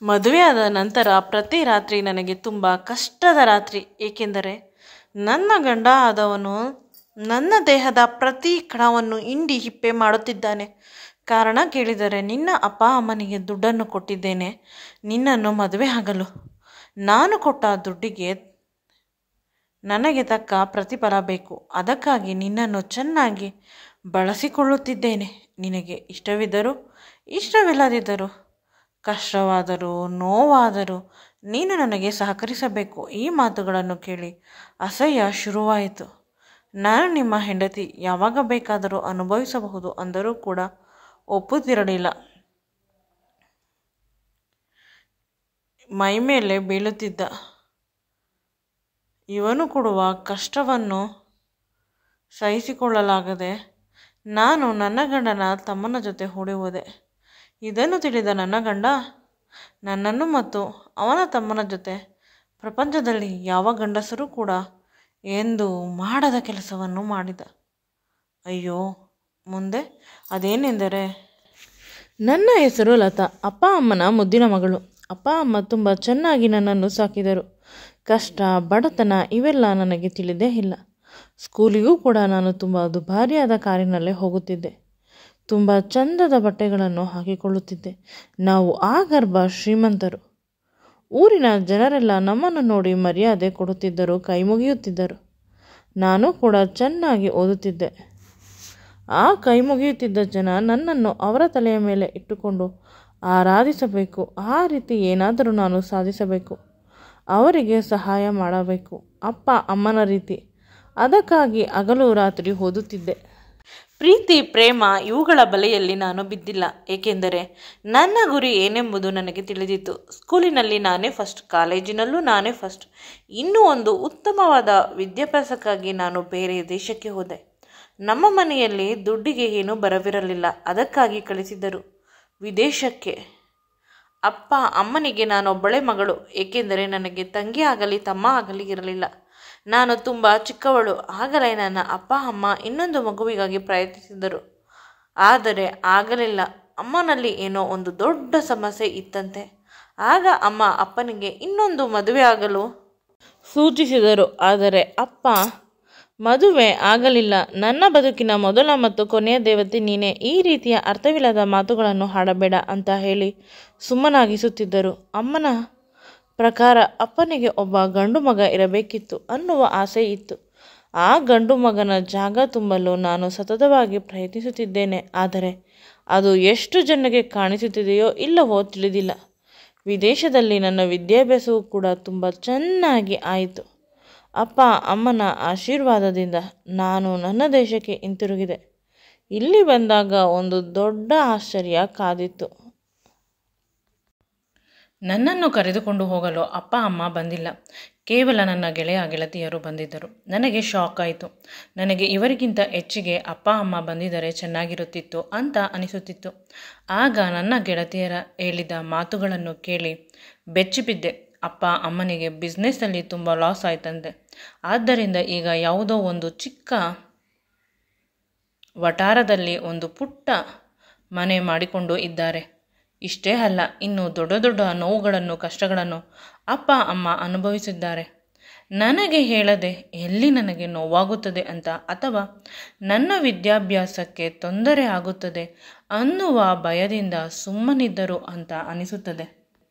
ಮದುವೆಯಾದ ನಂತರ ಪ್ರತಿ ರಾತ್ರಿ ನನಗೆ ತುಂಬ ಕಷ್ಟದ ರಾತ್ರಿ. ಏಕೆಂದರೆ ನನ್ನ ಗಂಡ ಆದವನು ನನ್ನ ದೇಹದ ಪ್ರತಿ ಕಣವನ್ನು ಹಿಂಡಿ ಹಿಪ್ಪೆ ಮಾಡುತ್ತಿದ್ದಾನೆ. ಕಾರಣ ಕೇಳಿದರೆ, ನಿನ್ನ ಅಪ್ಪ ಅಮ್ಮನಿಗೆ ದುಡ್ಡನ್ನು ಕೊಟ್ಟಿದ್ದೇನೆ ನಿನ್ನನ್ನು ಮದುವೆ ಆಗಲು. ನಾನು ಕೊಟ್ಟ ದುಡ್ಡಿಗೆ ನನಗೆ ತಕ್ಕ ಪ್ರತಿಫಲ ಬೇಕು. ಅದಕ್ಕಾಗಿ ನಿನ್ನನ್ನು ಚೆನ್ನಾಗಿ ಬಳಸಿಕೊಳ್ಳುತ್ತಿದ್ದೇನೆ. ನಿನಗೆ ಇಷ್ಟವಿದ್ದರೂ ಇಷ್ಟವಿಲ್ಲದಿದ್ದರೂ, ಕಷ್ಟವಾದರೂ ನೋವಾದರೂ ನೀನು ನನಗೆ ಸಹಕರಿಸಬೇಕು. ಈ ಮಾತುಗಳನ್ನು ಕೇಳಿ ಅಸಹ್ಯ ಶುರುವಾಯಿತು. ನಾನು ನಿಮ್ಮ ಹೆಂಡತಿ, ಯಾವಾಗ ಬೇಕಾದರೂ ಅನುಭವಿಸಬಹುದು ಅಂದರೂ ಕೂಡ ಒಪ್ಪುತ್ತಿರಲಿಲ್ಲ. ಮೈಮೇಲೆ ಬೀಳುತ್ತಿದ್ದ ಇವನು ಕೊಡುವ ಕಷ್ಟವನ್ನು ಸಹಿಸಿಕೊಳ್ಳಲಾಗದೆ ನಾನು ನನ್ನ ಗಂಡನ ತಮ್ಮನ ಜೊತೆ ಓಡಿ ಹೋದೆ. ಇದನ್ನು ತಿಳಿದ ನನ್ನ ಗಂಡ ನನ್ನನ್ನು ಮತ್ತು ಅವನ ತಮ್ಮನ ಜೊತೆ ಪ್ರಪಂಚದಲ್ಲಿ ಯಾವ ಗಂಡಸರೂ ಕೂಡ ಎಂದು ಮಾಡದ ಕೆಲಸವನ್ನು ಮಾಡಿದ. ಅಯ್ಯೋ, ಮುಂದೆ ಅದೇನೆಂದರೆ, ನನ್ನ ಹೆಸರು ಲತಾ, ಅಪ್ಪ ಅಮ್ಮನ ಮುದ್ದಿನ ಮಗಳು. ಅಪ್ಪ ಅಮ್ಮ ತುಂಬ ಚೆನ್ನಾಗಿ ನನ್ನನ್ನು ಸಾಕಿದರು. ಕಷ್ಟ ಬಡತನ ಇವೆಲ್ಲ ನನಗೆ ತಿಳಿದೇ ಇಲ್ಲ. ಸ್ಕೂಲಿಗೂ ಕೂಡ ನಾನು ತುಂಬ ದುಬಾರಿಯಾದ ಕಾರಿನಲ್ಲೇ ಹೋಗುತ್ತಿದ್ದೆ. ತುಂಬ ಚಂದದ ಬಟ್ಟೆಗಳನ್ನು ಹಾಕಿಕೊಳ್ಳುತ್ತಿದ್ದೆ. ನಾವು ಆಗರ್ಭ ಶ್ರೀಮಂತರು. ಊರಿನ ಜನರೆಲ್ಲ ನಮ್ಮನ್ನು ನೋಡಿ ಮರ್ಯಾದೆ ಕೊಡುತ್ತಿದ್ದರು, ಕೈ ಮುಗಿಯುತ್ತಿದ್ದರು. ನಾನು ಕೂಡ ಚೆನ್ನಾಗಿ ಓದುತ್ತಿದ್ದೆ. ಆ ಕೈ ಮುಗಿಯುತ್ತಿದ್ದ ಜನ ನನ್ನನ್ನು ಅವರ ತಲೆಯ ಮೇಲೆ ಇಟ್ಟುಕೊಂಡು ಆರಾಧಿಸಬೇಕು. ಆ ರೀತಿ ಏನಾದರೂ ನಾನು ಸಾಧಿಸಬೇಕು, ಅವರಿಗೆ ಸಹಾಯ ಮಾಡಬೇಕು, ಅಪ್ಪ ಅಮ್ಮನ ರೀತಿ. ಅದಕ್ಕಾಗಿ ಹಗಲು ರಾತ್ರಿ ಓದುತ್ತಿದ್ದೆ. ಪ್ರೀತಿ, ಪ್ರೇಮ ಇವುಗಳ ಬಲೆಯಲ್ಲಿ ನಾನು ಬಿದ್ದಿಲ್ಲ. ಏಕೆಂದರೆ ನನ್ನ ಗುರಿ ಏನೆಂಬುದು ನನಗೆ ತಿಳಿದಿತ್ತು. ಸ್ಕೂಲಿನಲ್ಲಿ ನಾನೇ ಫಸ್ಟ್, ಕಾಲೇಜಿನಲ್ಲೂ ನಾನೇ ಫಸ್ಟ್. ಇನ್ನೂ ಒಂದು ಉತ್ತಮವಾದ ವಿದ್ಯಾಭ್ಯಾಸಕ್ಕಾಗಿ ನಾನು ಬೇರೆ ದೇಶಕ್ಕೆ ಹೋದೆ. ನಮ್ಮ ಮನೆಯಲ್ಲಿ ದುಡ್ಡಿಗೆ ಏನೂ ಬರವಿರಲಿಲ್ಲ. ಅದಕ್ಕಾಗಿ ಕಳಿಸಿದ್ದರು ವಿದೇಶಕ್ಕೆ. ಅಪ್ಪ ಅಮ್ಮನಿಗೆ ನಾನೊಬ್ಬಳೇ ಮಗಳು. ಏಕೆಂದರೆ ನನಗೆ ತಂಗಿ ಆಗಲಿ ತಮ್ಮ ಆಗಲಿ ಇರಲಿಲ್ಲ. ನಾನು ತುಂಬ ಚಿಕ್ಕವಳು. ಆಗಲೇ ನನ್ನ ಅಪ್ಪ ಅಮ್ಮ ಇನ್ನೊಂದು ಮಗುವಿಗಾಗಿ ಪ್ರಯತ್ನಿಸಿದರು. ಆದರೆ ಆಗಲಿಲ್ಲ. ಅಮ್ಮನಲ್ಲಿ ಏನೋ ಒಂದು ದೊಡ್ಡ ಸಮಸ್ಯೆ ಇತ್ತಂತೆ. ಆಗ ಅಮ್ಮ ಅಪ್ಪನಿಗೆ ಇನ್ನೊಂದು ಮದುವೆ ಆಗಲು ಸೂಚಿಸಿದರು. ಆದರೆ ಅಪ್ಪ ಮದುವೆ ಆಗಲಿಲ್ಲ. ನನ್ನ ಬದುಕಿನ ಮೊದಲ ಮತ್ತು ಕೊನೆಯ ದೇವತೆ ನೀನೇ. ಈ ರೀತಿಯ ಅರ್ಥವಿಲ್ಲದ ಮಾತುಗಳನ್ನು ಆಡಬೇಡ ಅಂತ ಹೇಳಿ ಸುಮ್ಮನಾಗಿಸುತ್ತಿದ್ದರು. ಅಮ್ಮನ ಪ್ರಕಾರ ಅಪ್ಪನಿಗೆ ಒಬ್ಬ ಗಂಡು ಮಗ ಇರಬೇಕಿತ್ತು ಅನ್ನುವ ಆಸೆ ಇತ್ತು. ಆ ಗಂಡು ಮಗನ ಜಾಗ ತುಂಬಲು ನಾನು ಸತತವಾಗಿ ಪ್ರಯತ್ನಿಸುತ್ತಿದ್ದೇನೆ. ಆದರೆ ಅದು ಎಷ್ಟು ಜನಕ್ಕೆ ಕಾಣಿಸುತ್ತಿದೆಯೋ ಇಲ್ಲವೋ ತಿಳಿದಿಲ್ಲ. ವಿದೇಶದಲ್ಲಿ ನನ್ನ ವಿದ್ಯಾಭ್ಯಾಸವೂ ಕೂಡ ತುಂಬ ಚೆನ್ನಾಗಿ ಆಯಿತು. ಅಪ್ಪ ಅಮ್ಮನ ಆಶೀರ್ವಾದದಿಂದ ನಾನು ನನ್ನ ದೇಶಕ್ಕೆ ಹಿಂತಿರುಗಿದೆ. ಇಲ್ಲಿ ಬಂದಾಗ ಒಂದು ದೊಡ್ಡ ಆಶ್ಚರ್ಯ ಕಾದಿತ್ತು. ನನ್ನನ್ನು ಕರೆದುಕೊಂಡು ಹೋಗಲು ಅಪ್ಪ ಅಮ್ಮ ಬಂದಿಲ್ಲ. ಕೇವಲ ನನ್ನ ಗೆಳೆಯ ಗೆಳತಿಯರು ಬಂದಿದ್ದರು. ನನಗೆ ಶಾಕ್ ಆಯಿತು. ನನಗೆ ಇವರಿಗಿಂತ ಹೆಚ್ಚಿಗೆ ಅಪ್ಪ ಅಮ್ಮ ಬಂದಿದ್ದರೆ ಚೆನ್ನಾಗಿರುತ್ತಿತ್ತು ಅಂತ ಅನಿಸುತ್ತಿತ್ತು. ಆಗ ನನ್ನ ಗೆಳತಿಯರ ಹೇಳಿದ ಮಾತುಗಳನ್ನು ಕೇಳಿ ಬೆಚ್ಚಿಬಿದ್ದೆ. ಅಪ್ಪ ಅಮ್ಮನಿಗೆ ಬಿಸ್ನೆಸ್ಸಲ್ಲಿ ತುಂಬ ಲಾಸ್ ಆಯ್ತಂತೆ. ಆದ್ದರಿಂದ ಈಗ ಯಾವುದೋ ಒಂದು ಚಿಕ್ಕ ವಠಾರದಲ್ಲಿ ಒಂದು ಪುಟ್ಟ ಮನೆ ಮಾಡಿಕೊಂಡು ಇದ್ದಾರೆ. ಇಷ್ಟೇ ಅಲ್ಲ, ಇನ್ನು ದೊಡ್ಡ ದೊಡ್ಡ ನೋವುಗಳನ್ನು ಕಷ್ಟಗಳನ್ನು ಅಪ್ಪ ಅಮ್ಮ ಅನುಭವಿಸಿದ್ದಾರೆ. ನನಗೆ ಹೇಳದೆ ಎಲ್ಲಿ ನನಗೆ ನೋವಾಗುತ್ತದೆ ಅಂತ, ಅಥವಾ ನನ್ನ ವಿದ್ಯಾಭ್ಯಾಸಕ್ಕೆ ತೊಂದರೆ ಆಗುತ್ತದೆ ಅನ್ನುವ ಭಯದಿಂದ ಸುಮ್ಮನಿದ್ದರು ಅಂತ ಅನಿಸುತ್ತದೆ.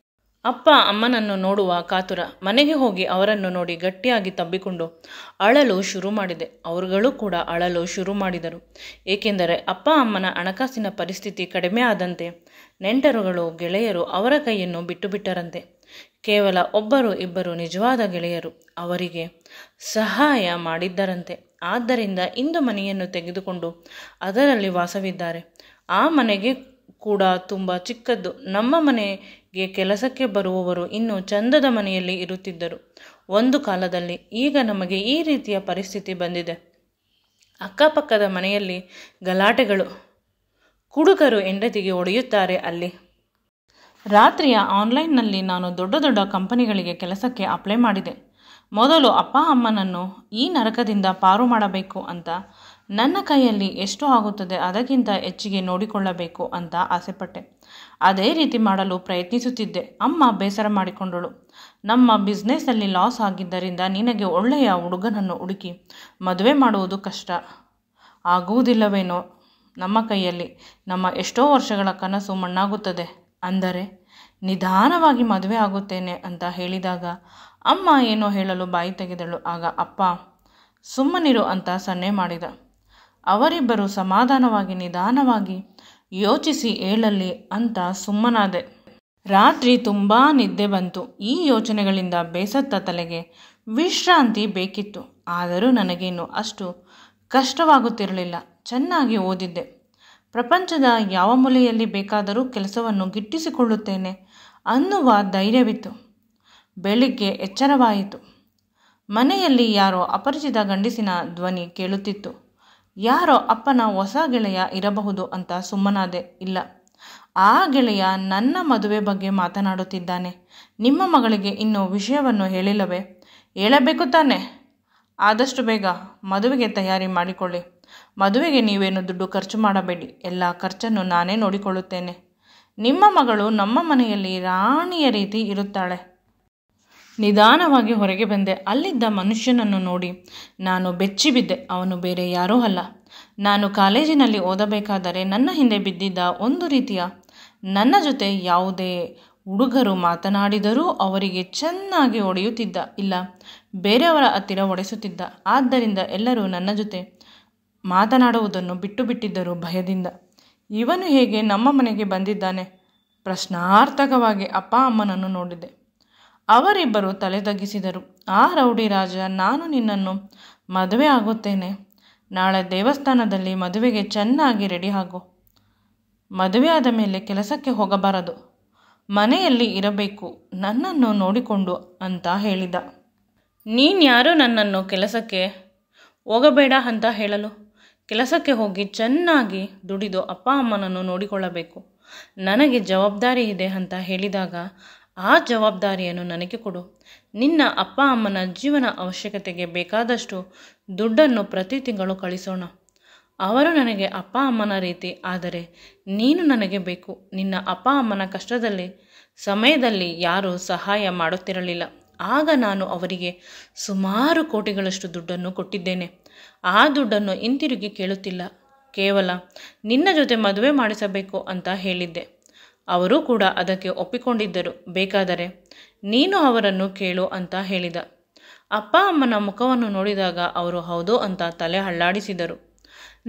ಅಪ್ಪ ಅಮ್ಮನನ್ನು ನೋಡುವ ಕಾತುರ. ಮನೆಗೆ ಹೋಗಿ ಅವರನ್ನು ನೋಡಿ ಗಟ್ಟಿಯಾಗಿ ತಬ್ಬಿಕೊಂಡು ಅಳಲು ಶುರು ಮಾಡಿದೆ. ಅವರುಗಳು ಕೂಡ ಅಳಲು ಶುರು ಮಾಡಿದರು. ಏಕೆಂದರೆ ಅಪ್ಪ ಅಮ್ಮನ ಹಣಕಾಸಿನ ಪರಿಸ್ಥಿತಿ ಕಡಿಮೆ ಆದಂತೆ ನೆಂಟರುಗಳು ಗೆಳೆಯರು ಅವರ ಕೈಯನ್ನು ಬಿಟ್ಟು ಬಿಟ್ಟರಂತೆ. ಕೇವಲ ಒಬ್ಬರು ಇಬ್ಬರು ನಿಜವಾದ ಗೆಳೆಯರು ಅವರಿಗೆ ಸಹಾಯ ಮಾಡಿದ್ದರಂತೆ. ಆದ್ದರಿಂದ ಇಂದು ಮನೆಯನ್ನು ತೆಗೆದುಕೊಂಡು ಅದರಲ್ಲಿ ವಾಸವಿದ್ದಾರೆ. ಆ ಮನೆಗೆ ಕೂಡ ತುಂಬ ಚಿಕ್ಕದ್ದು. ನಮ್ಮ ಮನೆಗೆ ಕೆಲಸಕ್ಕೆ ಬರುವವರು ಇನ್ನೂ ಚಂದದ ಮನೆಯಲ್ಲಿ ಇರುತ್ತಿದ್ದರು ಒಂದು ಕಾಲದಲ್ಲಿ. ಈಗ ನಮಗೆ ಈ ರೀತಿಯ ಪರಿಸ್ಥಿತಿ ಬಂದಿದೆ. ಅಕ್ಕಪಕ್ಕದ ಮನೆಯಲ್ಲಿ ಗಲಾಟೆಗಳು. ಕುಡುಕರು ಹೆಂಡತಿಗೆ ಹೊಡೆಯುತ್ತಾರೆ. ಅಲ್ಲಿ ರಾತ್ರಿಯ ಆನ್ಲೈನ್ನಲ್ಲಿ ನಾನು ದೊಡ್ಡ ದೊಡ್ಡ ಕಂಪನಿಗಳಿಗೆ ಕೆಲಸಕ್ಕೆ ಅಪ್ಲೈ ಮಾಡಿದೆ. ಮೊದಲು ಅಪ್ಪ ಅಮ್ಮನನ್ನು ಈ ನರಕದಿಂದ ಪಾರು ಮಾಡಬೇಕು ಅಂತ, ನನ್ನ ಕೈಯಲ್ಲಿ ಎಷ್ಟು ಆಗುತ್ತದೆ ಅದಕ್ಕಿಂತ ಹೆಚ್ಚಿಗೆ ನೋಡಿಕೊಳ್ಳಬೇಕು ಅಂತ ಆಸೆಪಟ್ಟೆ. ಅದೇ ರೀತಿ ಮಾಡಲು ಪ್ರಯತ್ನಿಸುತ್ತಿದ್ದೆ. ಅಮ್ಮ ಬೇಸರ ಮಾಡಿಕೊಂಡಳು. ನಮ್ಮ ಬಿಸ್ನೆಸ್ಸಲ್ಲಿ ಲಾಸ್ ಆಗಿದ್ದರಿಂದ ನಿನಗೆ ಒಳ್ಳೆಯ ಹುಡುಗನನ್ನು ಹುಡುಕಿ ಮದುವೆ ಮಾಡುವುದು ಕಷ್ಟ ಆಗುವುದಿಲ್ಲವೇನೋ ನಮ್ಮ ಕೈಯಲ್ಲಿ. ನಮ್ಮ ಎಷ್ಟೋ ವರ್ಷಗಳ ಕನಸು ಮಣ್ಣಾಗುತ್ತದೆ. ಅಂದರೆ ನಿಧಾನವಾಗಿ ಮದುವೆ ಆಗುತ್ತೇನೆ ಅಂತ ಹೇಳಿದಾಗ ಅಮ್ಮ ಏನೋ ಹೇಳಲು ಬಾಯಿ ತೆಗೆದಳು. ಆಗ ಅಪ್ಪ ಸುಮ್ಮನಿರು ಅಂತ ಸನ್ನೆ ಮಾಡಿದ. ಅವರಿಬ್ಬರು ಸಮಾಧಾನವಾಗಿ ನಿಧಾನವಾಗಿ ಯೋಚಿಸಿ ಹೇಳಲಿ ಅಂತ ಸುಮ್ಮನಾದೆ. ರಾತ್ರಿ ತುಂಬ ನಿದ್ದೆ ಬಂತು. ಈ ಯೋಚನೆಗಳಿಂದ ಬೇಸತ್ತ ತಲೆಗೆ ವಿಶ್ರಾಂತಿ ಬೇಕಿತ್ತು. ಆದರೂ ನನಗೇನು ಅಷ್ಟು ಕಷ್ಟವಾಗುತ್ತಿರಲಿಲ್ಲ. ಚೆನ್ನಾಗಿ ಓದಿದ್ದೆ. ಪ್ರಪಂಚದ ಯಾವ ಮೂಲೆಯಲ್ಲಿ ಬೇಕಾದರೂ ಕೆಲಸವನ್ನು ಗಿಟ್ಟಿಸಿಕೊಳ್ಳುತ್ತೇನೆ ಅನ್ನುವ ಧೈರ್ಯವಿತ್ತು. ಬೆಳಿಗ್ಗೆ ಎಚ್ಚರವಾಯಿತು. ಮನೆಯಲ್ಲಿ ಯಾರೋ ಅಪರಿಚಿತ ಗಂಡಸಿನ ಧ್ವನಿ ಕೇಳುತ್ತಿತ್ತು. ಯಾರೋ ಅಪ್ಪನ ಹೊಸ ಗೆಳೆಯ ಇರಬಹುದು ಅಂತ ಸುಮ್ಮನಾದೆ. ಇಲ್ಲ, ಆ ಗೆಳೆಯ ನನ್ನ ಮದುವೆ ಬಗ್ಗೆ ಮಾತನಾಡುತ್ತಿದ್ದಾನೆ. ನಿಮ್ಮ ಮಗಳಿಗೆ ಇನ್ನೂ ವಿಷಯವನ್ನು ಹೇಳಿಲ್ಲವೇ? ಹೇಳಬೇಕು ತಾನೆ? ಆದಷ್ಟು ಬೇಗ ಮದುವೆಗೆ ತಯಾರಿ ಮಾಡಿಕೊಳ್ಳಿ. ಮದುವೆಗೆ ನೀವೇನು ದುಡ್ಡು ಖರ್ಚು ಮಾಡಬೇಡಿ. ಎಲ್ಲ ಖರ್ಚನ್ನು ನಾನೇ ನೋಡಿಕೊಳ್ಳುತ್ತೇನೆ. ನಿಮ್ಮ ಮಗಳು ನಮ್ಮ ಮನೆಯಲ್ಲಿ ರಾಣಿಯ ರೀತಿ ಇರುತ್ತಾಳೆ. ನಿಧಾನವಾಗಿ ಹೊರಗೆ ಬಂದೆ. ಅಲ್ಲಿದ್ದ ಮನುಷ್ಯನನ್ನು ನೋಡಿ ನಾನು ಬೆಚ್ಚಿಬಿದ್ದೆ. ಅವನು ಬೇರೆ ಯಾರೂ ಅಲ್ಲ. ನಾನು ಕಾಲೇಜಿನಲ್ಲಿ ಓದಬೇಕಾದರೆ ನನ್ನ ಹಿಂದೆ ಬಿದ್ದಿದ್ದ, ಒಂದು ರೀತಿಯ ನನ್ನ ಜೊತೆ ಯಾವುದೇ ಹುಡುಗರು ಮಾತನಾಡಿದರೂ ಅವರಿಗೆ ಚೆನ್ನಾಗಿ ಹೊಡೆಯುತ್ತಿದ್ದ, ಇಲ್ಲ ಬೇರೆಯವರ ಹತ್ತಿರ ಹೊಡೆಸುತ್ತಿದ್ದ. ಆದ್ದರಿಂದ ಎಲ್ಲರೂ ನನ್ನ ಜೊತೆ ಮಾತನಾಡುವುದನ್ನು ಬಿಟ್ಟು ಬಿಟ್ಟಿದ್ದರು ಭಯದಿಂದ. ಇವನು ಹೇಗೆ ನಮ್ಮ ಮನೆಗೆ ಬಂದಿದ್ದಾನೆ? ಪ್ರಶ್ನಾರ್ಥಕವಾಗಿ ಅಪ್ಪ ಅಮ್ಮನನ್ನು ನೋಡಿದೆ. ಅವರಿಬ್ಬರು ತಲೆ ತಗ್ಗಿಸಿದರು. ಆ ರೌಡಿ ರಾಜ, ನಾನು ನಿನ್ನನ್ನು ಮದುವೆ ಆಗುತ್ತೇನೆ. ನಾಳೆ ದೇವಸ್ಥಾನದಲ್ಲಿ ಮದುವೆಗೆ ಚೆನ್ನಾಗಿ ರೆಡಿ ಆಗು. ಮದುವೆ ಆದ ಮೇಲೆ ಕೆಲಸಕ್ಕೆ ಹೋಗಬಾರದು, ಮನೆಯಲ್ಲಿ ಇರಬೇಕು, ನನ್ನನ್ನು ನೋಡಿಕೊಂಡು ಅಂತ ಹೇಳಿದ. ನೀನ್ಯಾರು ನನ್ನನ್ನು ಕೆಲಸಕ್ಕೆ ಹೋಗಬೇಡ ಅಂತ ಹೇಳಲು? ಕೆಲಸಕ್ಕೆ ಹೋಗಿ ಚೆನ್ನಾಗಿ ದುಡಿದು ಅಪ್ಪ ಅಮ್ಮನನ್ನು ನೋಡಿಕೊಳ್ಳಬೇಕು. ನನಗೆ ಜವಾಬ್ದಾರಿ ಇದೆ ಅಂತ ಹೇಳಿದಾಗ ಆ ಜವಾಬ್ದಾರಿಯನ್ನು ನನಗೆ ಕೊಡು. ನಿನ್ನ ಅಪ್ಪ ಅಮ್ಮನ ಜೀವನ ಅವಶ್ಯಕತೆಗೆ ಬೇಕಾದಷ್ಟು ದುಡ್ಡನ್ನು ಪ್ರತಿ ತಿಂಗಳು ಕಳಿಸೋಣ. ಅವರು ನನಗೆ ಅಪ್ಪ ಅಮ್ಮನ ರೀತಿ, ಆದರೆ ನೀನು ನನಗೆ ಬೇಕು. ನಿನ್ನ ಅಪ್ಪ ಅಮ್ಮನ ಕಷ್ಟದಲ್ಲಿ ಸಮಯದಲ್ಲಿ ಯಾರೂ ಸಹಾಯ ಮಾಡುತ್ತಿರಲಿಲ್ಲ. ಆಗ ನಾನು ಅವರಿಗೆ ಸುಮಾರು ಕೋಟಿಗಳಷ್ಟು ದುಡ್ಡನ್ನು ಕೊಟ್ಟಿದ್ದೇನೆ. ಆ ದುಡ್ಡನ್ನು ಹಿಂತಿರುಗಿ ಕೇಳುತ್ತಿಲ್ಲ. ಕೇವಲ ನಿನ್ನ ಜೊತೆ ಮದುವೆ ಮಾಡಿಸಬೇಕು ಅಂತ ಹೇಳಿದ್ದೆ. ಅವರು ಕೂಡ ಅದಕ್ಕೆ ಒಪ್ಪಿಕೊಂಡಿದ್ದರು. ಬೇಕಾದರೆ ನೀನು ಅವರನ್ನು ಕೇಳು ಅಂತ ಹೇಳಿದ. ಅಪ್ಪ ಅಮ್ಮನ ಮುಖವನ್ನು ನೋಡಿದಾಗ ಅವರು ಹೌದು ಅಂತ ತಲೆ ಅಲ್ಲಾಡಿಸಿದರು.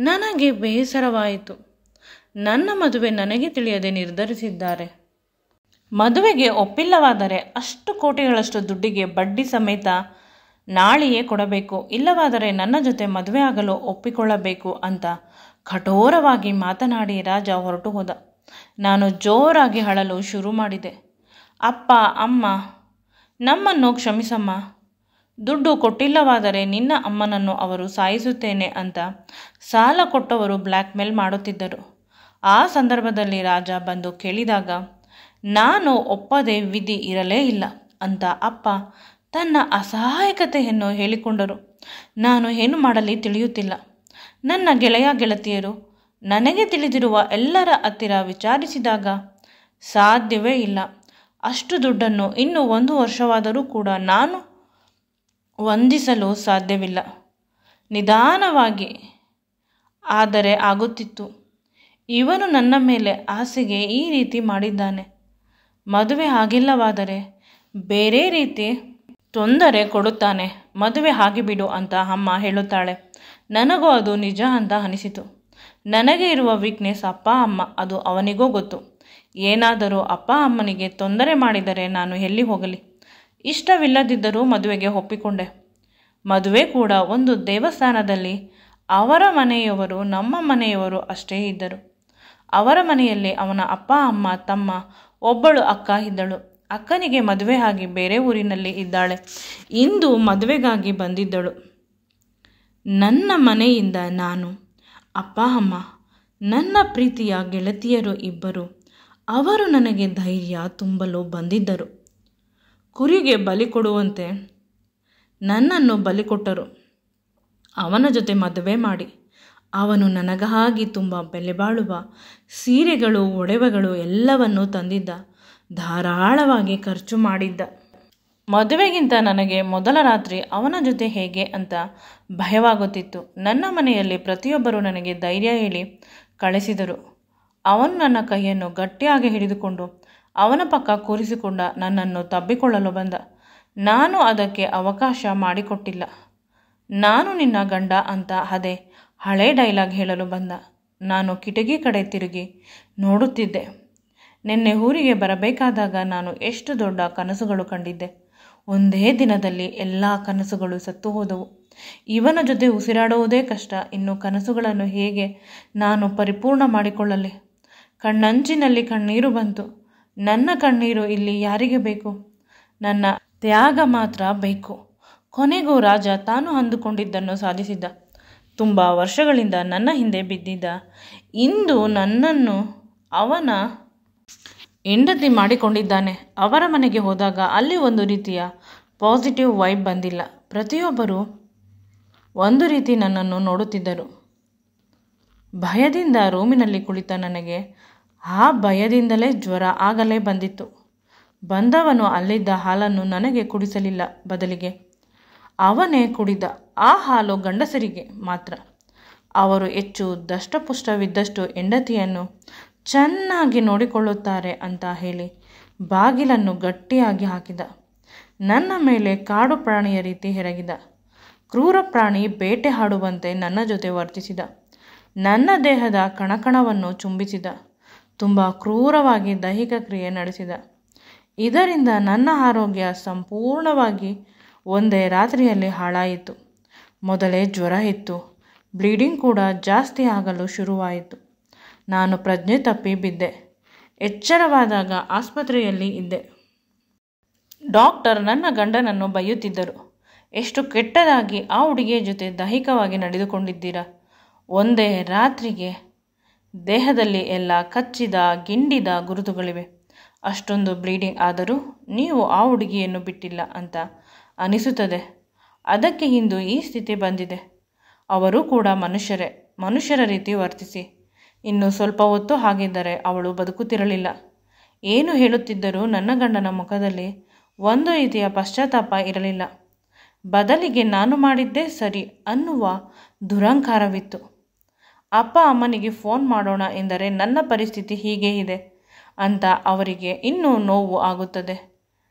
ನನಗೆ ಬೇಸರವಾಯಿತು. ನನ್ನ ಮದುವೆ ನನಗೆ ತಿಳಿಯದೆ ನಿರ್ಧರಿಸಿದ್ದಾರೆ. ಮದುವೆಗೆ ಒಪ್ಪಿಲ್ಲವಾದರೆ ಅಷ್ಟು ಕೋಟಿಗಳಷ್ಟು ದುಡ್ಡಿಗೆ ಬಡ್ಡಿ ಸಮೇತ ನಾಳೆಯೇ ಕೊಡಬೇಕು. ಇಲ್ಲವಾದರೆ ನನ್ನ ಜೊತೆ ಮದುವೆ ಆಗಲು ಒಪ್ಪಿಕೊಳ್ಳಬೇಕು ಅಂತ ಕಠೋರವಾಗಿ ಮಾತನಾಡಿ ರಾಜ ಹೊರಟು ಹೋದ. ನಾನು ಜೋರಾಗಿ ಅಳಲು ಶುರು ಮಾಡಿದೆ. ಅಪ್ಪ ಅಮ್ಮ, ನಮ್ಮನ್ನು ಕ್ಷಮಿಸಮ್ಮ. ದುಡ್ಡು ಕೊಟ್ಟಿಲ್ಲವಾದರೆ ನಿನ್ನ ಅಮ್ಮನನ್ನು ಅವರು ಸಾಯಿಸುತ್ತೇನೆ ಅಂತ ಸಾಲ ಕೊಟ್ಟವರು ಬ್ಲ್ಯಾಕ್ ಮೇಲ್ ಮಾಡುತ್ತಿದ್ದರು. ಆ ಸಂದರ್ಭದಲ್ಲಿ ರಾಜ ಬಂದು ಕೇಳಿದಾಗ ನಾನು ಒಪ್ಪದೆ ವಿಧಿ ಇರಲೇ ಇಲ್ಲ ಅಂತ ಅಪ್ಪ ತನ್ನ ಅಸಹಾಯಕತೆಯನ್ನು ಹೇಳಿಕೊಂಡರು. ನಾನು ಏನು ಮಾಡಲಿ ತಿಳಿಯುತ್ತಿಲ್ಲ. ನನ್ನ ಗೆಳೆಯ ಗೆಳತಿಯರು ನನಗೆ ತಿಳಿದಿರುವ ಎಲ್ಲರ ಹತ್ತಿರ ವಿಚಾರಿಸಿದಾಗ ಸಾಧ್ಯವೇ ಇಲ್ಲ. ಅಷ್ಟು ದುಡ್ಡನ್ನು ಇನ್ನು 1 ವರ್ಷವಾದರೂ ಕೂಡ ನಾನು ಹೊಂದಿಸಲು ಸಾಧ್ಯವಿಲ್ಲ. ನಿಧಾನವಾಗಿ ಆದರೆ ಆಗುತ್ತಿತ್ತು. ಇವನು ನನ್ನ ಮೇಲೆ ಆಸೆಗೆ ಈ ರೀತಿ ಮಾಡಿದ್ದಾನೆ. ಮದುವೆ ಆಗಿಲ್ಲವಾದರೆ ಬೇರೆ ರೀತಿ ತೊಂದರೆ ಕೊಡುತ್ತಾನೆ. ಮದುವೆ ಆಗಿಬಿಡು ಅಂತ ಅಮ್ಮ ಹೇಳುತ್ತಾಳೆ. ನನಗೂ ಅದು ನಿಜ ಅಂತ ಅನಿಸಿತು. ನನಗೆ ಇರುವ ವೀಕ್ನೆಸ್ ಅಪ್ಪ ಅಮ್ಮ, ಅದು ಅವನಿಗೂ ಗೊತ್ತು. ಏನಾದರೂ ಅಪ್ಪ ಅಮ್ಮನಿಗೆ ತೊಂದರೆ ಮಾಡಿದರೆ ನಾನು ಎಲ್ಲಿ ಹೋಗಲಿ? ಇಷ್ಟವಿಲ್ಲದಿದ್ದರೂ ಮದುವೆಗೆ ಒಪ್ಪಿಕೊಂಡೆ. ಮದುವೆ ಕೂಡ ಒಂದು ದೇವಸ್ಥಾನದಲ್ಲಿ. ಅವರ ಮನೆಯವರು ನಮ್ಮ ಮನೆಯವರು ಅಷ್ಟೇ ಇದ್ದರು. ಅವರ ಮನೆಯಲ್ಲಿ ಅವನ ಅಪ್ಪ ಅಮ್ಮ, ತಮ್ಮ, ಒಬ್ಬಳು ಅಕ್ಕ ಇದ್ದಳು. ಅಕ್ಕನಿಗೆ ಮದುವೆ ಆಗಿ ಬೇರೆ ಊರಿನಲ್ಲಿ ಇದ್ದಾಳೆ. ಇಂದು ಮದುವೆಗಾಗಿ ಬಂದಿದ್ದಳು. ನನ್ನ ಮನೆಯಿಂದ ನಾನು, ಅಪ್ಪ ಅಮ್ಮ, ನನ್ನ ಪ್ರೀತಿಯ ಗೆಳತಿಯರು ಇಬ್ಬರು, ಅವರು ನನಗೆ ಧೈರ್ಯ ತುಂಬಲು ಬಂದಿದ್ದರು. ಕುರಿಗೆ ಬಲಿ ಕೊಡುವಂತೆ ನನ್ನನ್ನು ಬಲಿ ಕೊಟ್ಟರು. ಅವನ ಜೊತೆ ಮದುವೆ ಮಾಡಿ ಅವನು ನನಗಾಗಿ ತುಂಬ ಬೆಲೆಬಾಳುವ ಸೀರೆಗಳು, ಒಡವೆಗಳು ಎಲ್ಲವನ್ನೂ ತಂದಿದ್ದ. ಧಾರಾಳವಾಗಿ ಖರ್ಚು ಮಾಡಿದ್ದ. ಮದುವೆಗಿಂತ ನನಗೆ ಮೊದಲ ರಾತ್ರಿ ಅವನ ಜೊತೆ ಹೇಗೆ ಅಂತ ಭಯವಾಗುತ್ತಿತ್ತು. ನನ್ನ ಮನೆಯಲ್ಲಿ ಪ್ರತಿಯೊಬ್ಬರೂ ನನಗೆ ಧೈರ್ಯ ಹೇಳಿ ಕಳಿಸಿದರು. ಅವನು ನನ್ನ ಕೈಯನ್ನು ಗಟ್ಟಿಯಾಗಿ ಹಿಡಿದುಕೊಂಡು ಅವನ ಪಕ್ಕ ಕೂರಿಸಿಕೊಂಡ ನನ್ನನ್ನು ತಬ್ಬಿಕೊಳ್ಳಲು ಬಂದ. ನಾನು ಅದಕ್ಕೆ ಅವಕಾಶ ಮಾಡಿಕೊಟ್ಟಿಲ್ಲ. ನಾನು ನಿನ್ನ ಗಂಡ ಅಂತ ಅದೇ ಹಳೆ ಡೈಲಾಗ್ ಹೇಳಲು ಬಂದ. ನಾನು ಕಿಟಕಿ ಕಡೆ ತಿರುಗಿ ನೋಡುತ್ತಿದ್ದೆ. ನಿನ್ನೆ ಊರಿಗೆ ಬರಬೇಕಾದಾಗ ನಾನು ಎಷ್ಟು ದೊಡ್ಡ ಕನಸುಗಳು ಕಂಡಿದ್ದೆ. ಒಂದೇ ದಿನದಲ್ಲಿ ಎಲ್ಲ ಕನಸುಗಳು ಸತ್ತು ಹೋದವು. ಇವನ ಜೊತೆ ಉಸಿರಾಡುವುದೇ ಕಷ್ಟ, ಇನ್ನು ಕನಸುಗಳನ್ನು ಹೇಗೆ ನಾನು ಪರಿಪೂರ್ಣ ಮಾಡಿಕೊಳ್ಳಲಿ? ಕಣ್ಣಂಚಿನಲ್ಲಿ ಕಣ್ಣೀರು ಬಂತು. ನನ್ನ ಕಣ್ಣೀರು ಇಲ್ಲಿ ಯಾರಿಗೆ ಬೇಕು? ನನ್ನ ತ್ಯಾಗ ಮಾತ್ರ ಬೇಕು. ಕೊನೆಗೂ ರಾಜ ತಾನು ಅಂದುಕೊಂಡಿದ್ದನ್ನು ಸಾಧಿಸಿದ್ದ. ತುಂಬ ವರ್ಷಗಳಿಂದ ನನ್ನ ಹಿಂದೆ ಬಿದ್ದಿದ್ದ. ಇಂದು ನನ್ನನ್ನು ಅವನ ಹೆಂಡತಿ ಮಾಡಿಕೊಂಡಿದ್ದಾನೆ. ಅವರ ಮನೆಗೆ ಹೋದಾಗ ಅಲ್ಲಿ ಒಂದು ರೀತಿಯ ಪಾಸಿಟಿವ್ ವೈಬ್ ಬಂದಿಲ್ಲ. ಪ್ರತಿಯೊಬ್ಬರೂ ಒಂದು ರೀತಿ ನನ್ನನ್ನು ನೋಡುತ್ತಿದ್ದರು. ಭಯದಿಂದ ರೂಮಿನಲ್ಲಿ ಕುಳಿತ ನನಗೆ ಆ ಭಯದಿಂದಲೇ ಜ್ವರ ಆಗಲೇ ಬಂದಿತ್ತು. ಬಂದವನು ಅಲ್ಲಿದ್ದ ಹಾಲನ್ನು ನನಗೆ ಕುಡಿಸಲಿಲ್ಲ. ಬದಲಿಗೆ ಅವನೇ ಕುಡಿದ. ಆ ಹಾಲು ಗಂಡಸರಿಗೆ ಮಾತ್ರ. ಅವರು ಹೆಚ್ಚು ದಷ್ಟಪುಷ್ಟವಿದ್ದಷ್ಟು ಹೆಂಡತಿಯನ್ನು ಚೆನ್ನಾಗಿ ನೋಡಿಕೊಳ್ಳುತ್ತಾರೆ ಅಂತ ಹೇಳಿ ಬಾಗಿಲನ್ನು ಗಟ್ಟಿಯಾಗಿ ಹಾಕಿದ. ನನ್ನ ಮೇಲೆ ಕಾಡು ಪ್ರಾಣಿಯ ರೀತಿ ಎರಗಿದ. ಕ್ರೂರ ಪ್ರಾಣಿ ಬೇಟೆ ಆಡುವಂತೆ ನನ್ನ ಜೊತೆ ವರ್ತಿಸಿದ. ನನ್ನ ದೇಹದ ಕಣಕಣವನ್ನು ಚುಂಬಿಸಿದ. ತುಂಬ ಕ್ರೂರವಾಗಿ ದೈಹಿಕ ಕ್ರಿಯೆ ನಡೆಸಿದ. ಇದರಿಂದ ನನ್ನ ಆರೋಗ್ಯ ಸಂಪೂರ್ಣವಾಗಿ ಒಂದೇ ರಾತ್ರಿಯಲ್ಲಿ ಹಾಳಾಯಿತು. ಮೊದಲೇ ಜ್ವರ ಇತ್ತು. ಬ್ಲೀಡಿಂಗ್ ಕೂಡ ಜಾಸ್ತಿ ಆಗಲು ಶುರುವಾಯಿತು. ನಾನು ಪ್ರಜ್ಞೆ ತಪ್ಪಿ ಬಿದ್ದೆ. ಎಚ್ಚರವಾದಾಗ ಆಸ್ಪತ್ರೆಯಲ್ಲಿ ಇದ್ದೆ. ಡಾಕ್ಟರ್ ನನ್ನ ಗಂಡನನ್ನು ಬೈಯುತ್ತಿದ್ದರು. ಎಷ್ಟು ಕೆಟ್ಟದಾಗಿ ಆ ಹುಡುಗಿಯ ಜೊತೆ ದೈಹಿಕವಾಗಿ ನಡೆದುಕೊಂಡಿದ್ದೀರಾ? ಒಂದೇ ರಾತ್ರಿಗೆ ದೇಹದಲ್ಲಿ ಎಲ್ಲ ಕಚ್ಚಿದ ಗಿಂಡಿದ ಗುರುತುಗಳಿವೆ. ಅಷ್ಟೊಂದು ಬ್ಲೀಡಿಂಗ್ ಆದರೂ ನೀವು ಆ ಹುಡುಗಿಯನ್ನು ಬಿಟ್ಟಿಲ್ಲ ಅಂತ ಅನಿಸುತ್ತದೆ. ಅದಕ್ಕೆ ಇಂದು ಈ ಸ್ಥಿತಿ ಬಂದಿದೆ. ಅವರು ಕೂಡ ಮನುಷ್ಯರ ರೀತಿ ವರ್ತಿಸಿ. ಇನ್ನು ಸ್ವಲ್ಪ ಹೊತ್ತು ಆಗಿದ್ದರೆ ಅವಳು ಬದುಕುತ್ತಿರಲಿಲ್ಲ. ಏನು ಹೇಳುತ್ತಿದ್ದರೂ ನನ್ನ ಗಂಡನ ಮುಖದಲ್ಲಿ ಒಂದು ರೀತಿಯ ಪಶ್ಚಾತ್ತಾಪ ಇರಲಿಲ್ಲ. ಬದಲಿಗೆ ನಾನು ಮಾಡಿದ್ದೇ ಸರಿ ಅನ್ನುವ ದುರಹಂಕಾರವಿತ್ತು. ಅಪ್ಪ ಅಮ್ಮನಿಗೆ ಫೋನ್ ಮಾಡೋಣ ಎಂದರೆ ನನ್ನ ಪರಿಸ್ಥಿತಿ ಹೀಗೆ ಇದೆ ಅಂತ ಅವರಿಗೆ ಇನ್ನೂ ನೋವು ಆಗುತ್ತದೆ.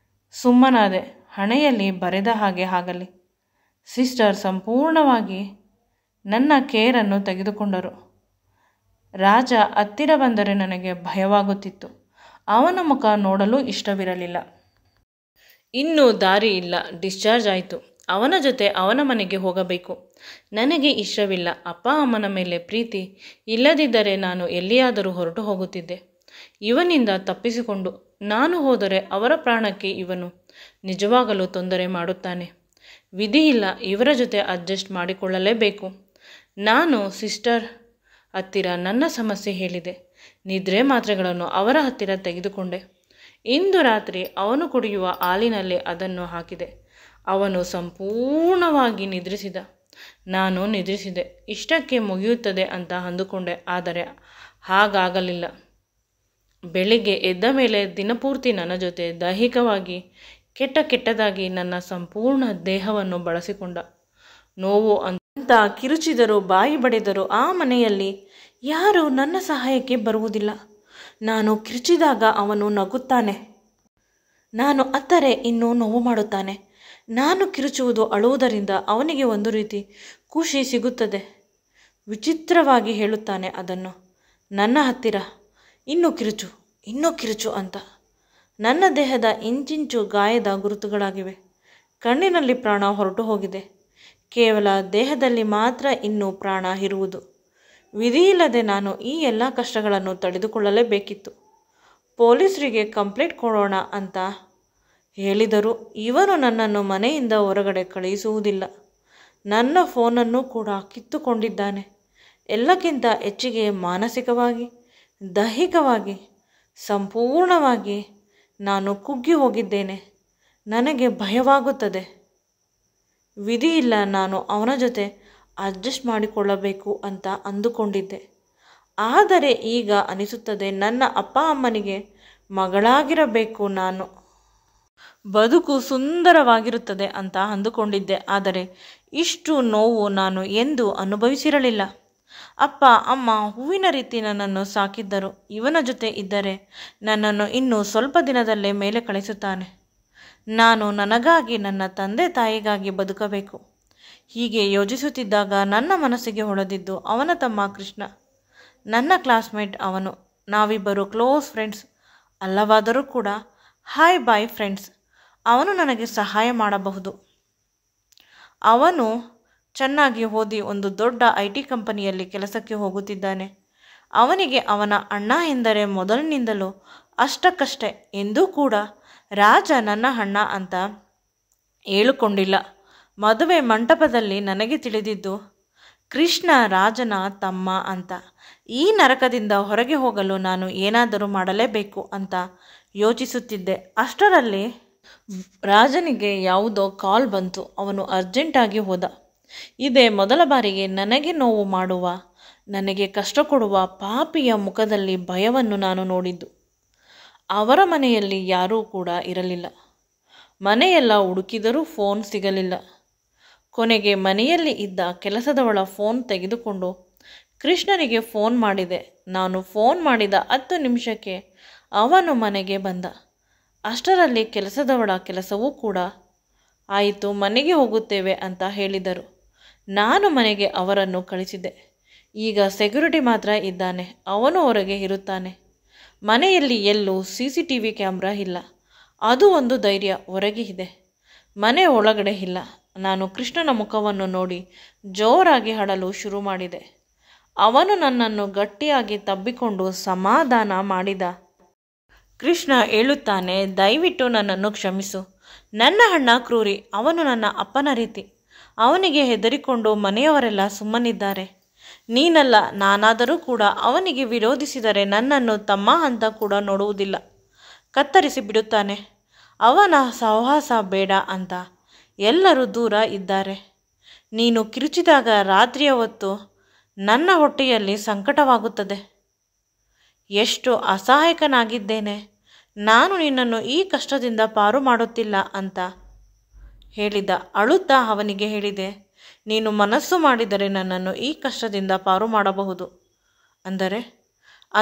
ಸುಮ್ಮನಾದೆ. ಹಣೆಯಲ್ಲಿ ಬರೆದ ಹಾಗೆ ಆಗಲಿ. ಸಿಸ್ಟರ್ ಸಂಪೂರ್ಣವಾಗಿ ನನ್ನ ಕೇರನ್ನು ತೆಗೆದುಕೊಂಡರು. ರಾಜ ಹತ್ತಿರ ಬಂದರೆ ನನಗೆ ಭಯವಾಗುತ್ತಿತ್ತು. ಅವನ ಮುಖ ನೋಡಲು ಇಷ್ಟವಿರಲಿಲ್ಲ. ಇನ್ನೂ ದಾರಿ ಇಲ್ಲ. ಡಿಸ್ಚಾರ್ಜ್ ಆಯಿತು. ಅವನ ಜೊತೆ ಅವನ ಮನೆಗೆ ಹೋಗಬೇಕು. ನನಗೆ ಇಷ್ಟವಿಲ್ಲ. ಅಪ್ಪ ಅಮ್ಮನ ಮೇಲೆ ಪ್ರೀತಿ ಇಲ್ಲದಿದ್ದರೆ ನಾನು ಎಲ್ಲಿಯಾದರೂ ಹೊರಟು ಹೋಗುತ್ತಿದ್ದೆ. ಇವನಿಂದ ತಪ್ಪಿಸಿಕೊಂಡು ನಾನು ಹೋದರೆ ಅವರ ಪ್ರಾಣಕ್ಕೆ ಇವನು ನಿಜವಾಗಲೂ ತೊಂದರೆ ಮಾಡುತ್ತಾನೆ. ವಿಧಿಯಿಲ್ಲ. ಇವರ ಜೊತೆ ಅಡ್ಜಸ್ಟ್ ಮಾಡಿಕೊಳ್ಳಲೇಬೇಕು. ನಾನು ಸಿಸ್ಟರ್ ಹತ್ತಿರ ನನ್ನ ಸಮಸ್ಯೆ ಹೇಳಿದೆ. ನಿದ್ರೆ ಮಾತ್ರೆಗಳನ್ನು ಅವರ ಹತ್ತಿರ ತೆಗೆದುಕೊಂಡೆ. ಇಂದು ರಾತ್ರಿ ಅವನು ಕುಡಿಯುವ ಹಾಲಿನಲ್ಲಿ ಅದನ್ನು ಹಾಕಿದೆ. ಅವನು ಸಂಪೂರ್ಣವಾಗಿ ನಿದ್ರಿಸಿದ. ನಾನು ನಿದ್ರಿಸಿದೆ. ಇಷ್ಟಕ್ಕೆ ಮುಗಿಯುತ್ತದೆ ಅಂತ ಅಂದುಕೊಂಡೆ. ಆದರೆ ಹಾಗಾಗಲಿಲ್ಲ. ಬೆಳಿಗ್ಗೆ ಎದ್ದ ಮೇಲೆ ದಿನಪೂರ್ತಿ ನನ್ನ ಜೊತೆ ದೈಹಿಕವಾಗಿ ಕೆಟ್ಟದಾಗಿ ನನ್ನ ಸಂಪೂರ್ಣ ದೇಹವನ್ನು ಬಳಸಿಕೊಂಡ. ನೋವು ಅಂತ ಕಿರುಚಿದರು, ಬಾಯಿ ಬಡಿದರು. ಆ ಮನೆಯಲ್ಲಿ ಯಾರೂ ನನ್ನ ಸಹಾಯಕ್ಕೆ ಬರುವುದಿಲ್ಲ. ನಾನು ಕಿರುಚಿದಾಗ ಅವನು ನಗುತ್ತಾನೆ. ನಾನು ಅತ್ತರೆ ಇನ್ನೂ ನೋವು ಮಾಡುತ್ತಾನೆ. ನಾನು ಕಿರುಚುವುದು, ಅಳುವುದರಿಂದ ಅವನಿಗೆ ಒಂದು ರೀತಿ ಖುಷಿ ಸಿಗುತ್ತದೆ. ವಿಚಿತ್ರವಾಗಿ ಹೇಳುತ್ತಾನೆ ಅದನ್ನು ನನ್ನ ಹತ್ತಿರ. ಇನ್ನೂ ಕಿರುಚು ಅಂತ. ನನ್ನ ದೇಹದ ಇಂಚಿಂಚು ಗಾಯದ ಗುರುತುಗಳಾಗಿವೆ. ಕಣ್ಣಿನಲ್ಲಿ ಪ್ರಾಣ ಹೊರಟು ಹೋಗಿದೆ. ಕೇವಲ ದೇಹದಲ್ಲಿ ಮಾತ್ರ ಇನ್ನೂ ಪ್ರಾಣ ಇರುವುದು. ವಿಧಿಯಿಲ್ಲದೆ ನಾನು ಈ ಎಲ್ಲ ಕಷ್ಟಗಳನ್ನು ತಡೆದುಕೊಳ್ಳಲೇಬೇಕಿತ್ತು. ಪೊಲೀಸರಿಗೆ ಕಂಪ್ಲೇಂಟ್ ಕೊಡೋಣ ಅಂತ ಹೇಳಿದರು. ಇವನು ನನ್ನನ್ನು ಮನೆಯಿಂದ ಹೊರಗಡೆ ಕಳುಹಿಸುವುದಿಲ್ಲ. ನನ್ನ ಫೋನನ್ನು ಕೂಡ ಕಿತ್ತುಕೊಂಡಿದ್ದಾನೆ. ಎಲ್ಲಕ್ಕಿಂತ ಹೆಚ್ಚಿಗೆ ಮಾನಸಿಕವಾಗಿ, ದೈಹಿಕವಾಗಿ ಸಂಪೂರ್ಣವಾಗಿ ನಾನು ಕುಗ್ಗಿ ಹೋಗಿದ್ದೇನೆ. ನನಗೆ ಭಯವಾಗುತ್ತದೆ. ವಿಧಿಯಿಲ್ಲ. ನಾನು ಅವನ ಜೊತೆ ಅಡ್ಜಸ್ಟ್ ಮಾಡಿಕೊಳ್ಳಬೇಕು ಅಂತ ಅಂದುಕೊಂಡಿದ್ದೆ. ಆದರೆ ಈಗ ಅನಿಸುತ್ತದೆ ನನ್ನ ಅಪ್ಪ ಅಮ್ಮನಿಗೆ ಮಗಳಾಗಿರಬೇಕು ನಾನು. ಬದುಕು ಸುಂದರವಾಗಿರುತ್ತದೆ ಅಂತ ಅಂದುಕೊಂಡಿದ್ದೆ. ಆದರೆ ಇಷ್ಟು ನೋವು ನಾನು ಎಂದೂ ಅನುಭವಿಸಿರಲಿಲ್ಲ. ಅಪ್ಪ ಅಮ್ಮ ಹೂವಿನ ರೀತಿ ನನ್ನನ್ನು ಸಾಕಿದ್ದರು. ಇವನ ಜೊತೆ ಇದ್ದರೆ ನನ್ನನ್ನು ಇನ್ನೂ ಸ್ವಲ್ಪ ದಿನದಲ್ಲೇ ಮೇಲೆ ಕಳಿಸುತ್ತಾನೆ. ನಾನು ನನಗಾಗಿ, ನನ್ನ ತಂದೆ ತಾಯಿಗಾಗಿ ಬದುಕಬೇಕು. ಹೀಗೆ ಯೋಚಿಸುತ್ತಿದ್ದಾಗ ನನ್ನ ಮನಸ್ಸಿಗೆ ಹೊಳೆದಿದ್ದು ಅವನ ತಮ್ಮ ಕೃಷ್ಣ. ನನ್ನ ಕ್ಲಾಸ್ಮೇಟ್ ಅವನು. ನಾವಿಬ್ಬರು ಕ್ಲೋಸ್ ಫ್ರೆಂಡ್ಸ್ ಅಲ್ಲವಾದರೂ ಕೂಡ ಹಾಯ್ ಬಾಯ್ ಫ್ರೆಂಡ್ಸ್. ಅವನು ನನಗೆ ಸಹಾಯ ಮಾಡಬಹುದು. ಅವನು ಚೆನ್ನಾಗಿ ಓದಿ ಒಂದು ದೊಡ್ಡ IT ಕಂಪನಿಯಲ್ಲಿ ಕೆಲಸಕ್ಕೆ ಹೋಗುತ್ತಿದ್ದಾನೆ. ಅವನಿಗೆ ಅವನ ಅಣ್ಣ ಎಂದರೆ ಮೊದಲಿನಿಂದಲೂ ಅಷ್ಟಕ್ಕಷ್ಟೇ. ಎಂದೂ ಕೂಡ ರಾಜ ನನ್ನ ಅಣ್ಣ ಅಂತ ಹೇಳಿಕೊಂಡಿಲ್ಲ. ಮದುವೆ ಮಂಟಪದಲ್ಲಿ ನನಗೆ ತಿಳಿದಿದ್ದು ಕೃಷ್ಣ ರಾಜನ ತಮ್ಮ ಅಂತ. ಈ ನರಕದಿಂದ ಹೊರಗೆ ಹೋಗಲು ನಾನು ಏನಾದರೂ ಮಾಡಲೇಬೇಕು ಅಂತ ಯೋಚಿಸುತ್ತಿದ್ದೆ. ಅಷ್ಟರಲ್ಲಿ ರಾಜನಿಗೆ ಯಾವುದೋ ಕಾಲ್ ಬಂತು. ಅವನು ಅರ್ಜೆಂಟಾಗಿ ಹೋದ. ಇದೇ ಮೊದಲ ಬಾರಿಗೆ ನನಗೆ ನೋವು ಮಾಡುವ, ನನಗೆ ಕಷ್ಟ ಕೊಡುವ ಪಾಪಿಯ ಮುಖದಲ್ಲಿ ಭಯವನ್ನು ನಾನು ನೋಡಿದ್ದು. ಅವರ ಮನೆಯಲ್ಲಿ ಯಾರೂ ಕೂಡ ಇರಲಿಲ್ಲ. ಮನೆಯೆಲ್ಲ ಹುಡುಕಿದರೂ ಫೋನ್ ಸಿಗಲಿಲ್ಲ. ಕೊನೆಗೆ ಮನೆಯಲ್ಲಿ ಇದ್ದ ಕೆಲಸದವಳ ಫೋನ್ ತೆಗೆದುಕೊಂಡು ಕೃಷ್ಣನಿಗೆ ಫೋನ್ ಮಾಡಿದೆ. ನಾನು ಫೋನ್ ಮಾಡಿದ 10 ನಿಮಿಷಕ್ಕೆ ಅವನು ಮನೆಗೆ ಬಂದ. ಅಷ್ಟರಲ್ಲಿ ಕೆಲಸದವಳ ಕೆಲಸವೂ ಕೂಡ ಆಯಿತು, ಮನೆಗೆ ಹೋಗುತ್ತೇವೆ ಅಂತ ಹೇಳಿದರು. ನಾನು ಮನೆಗೆ ಅವರನ್ನು ಕಳಿಸಿದೆ. ಈಗ ಸೆಕ್ಯೂರಿಟಿ ಮಾತ್ರ ಇದ್ದಾನೆ, ಅವನು ಹೊರಗೆ ಇರುತ್ತಾನೆ. ಮನೆಯಲ್ಲಿ ಎಲ್ಲೂ CCTV ಕ್ಯಾಮ್ರಾ ಇಲ್ಲ. ಅದು ಒಂದು ಧೈರ್ಯ. ಹೊರಗೆ ಇದೆ, ಮನೆ ಒಳಗಡೆ ಇಲ್ಲ. ನಾನು ಕೃಷ್ಣನ ಮುಖವನ್ನು ನೋಡಿ ಜೋರಾಗಿ ಅಳಲು ಶುರು ಮಾಡಿದೆ. ಅವನು ನನ್ನನ್ನು ಗಟ್ಟಿಯಾಗಿ ತಬ್ಬಿಕೊಂಡು ಸಮಾಧಾನ ಮಾಡಿದ. ಕೃಷ್ಣ ಹೇಳುತ್ತಾನೆ, ದಯವಿಟ್ಟು ನನ್ನನ್ನು ಕ್ಷಮಿಸು. ನನ್ನ ಅಣ್ಣ ಕ್ರೂರಿ. ಅವನು ನನ್ನ ಅಪ್ಪನ ರೀತಿ. ಅವನಿಗೆ ಹೆದರಿಕೊಂಡು ಮನೆಯವರೆಲ್ಲ ಸುಮ್ಮನಿದ್ದಾರೆ. ನೀನಲ್ಲ, ನಾನಾದರೂ ಕೂಡ ಅವನಿಗೆ ವಿರೋಧಿಸಿದರೆ ನನ್ನನ್ನು ತಮ್ಮ ಅಂತ ಕೂಡ ನೋಡುವುದಿಲ್ಲ, ಕತ್ತರಿಸಿ ಬಿಡುತ್ತಾನೆ. ಅವನ ಸಹವಾಸ ಬೇಡ ಅಂತ ಎಲ್ಲರೂ ದೂರ ಇದ್ದಾರೆ. ನೀನು ಕಿರುಚಿದಾಗ ರಾತ್ರಿಯ ಹೊತ್ತು ನನ್ನ ಹೊಟ್ಟೆಯಲ್ಲಿ ಸಂಕಟವಾಗುತ್ತದೆ. ಎಷ್ಟು ಅಸಹಾಯಕನಾಗಿದ್ದೇನೆ. ನಾನು ನಿನ್ನನ್ನು ಈ ಕಷ್ಟದಿಂದ ಪಾರು ಮಾಡುತ್ತಿಲ್ಲ ಅಂತ ಹೇಳಿದ. ಅಳುತ್ತಾ ಅವನಿಗೆ ಹೇಳಿದೆ, ನೀನು ಮನಸ್ಸು ಮಾಡಿದರೆ ನನ್ನನ್ನು ಈ ಕಷ್ಟದಿಂದ ಪಾರು ಮಾಡಬಹುದು.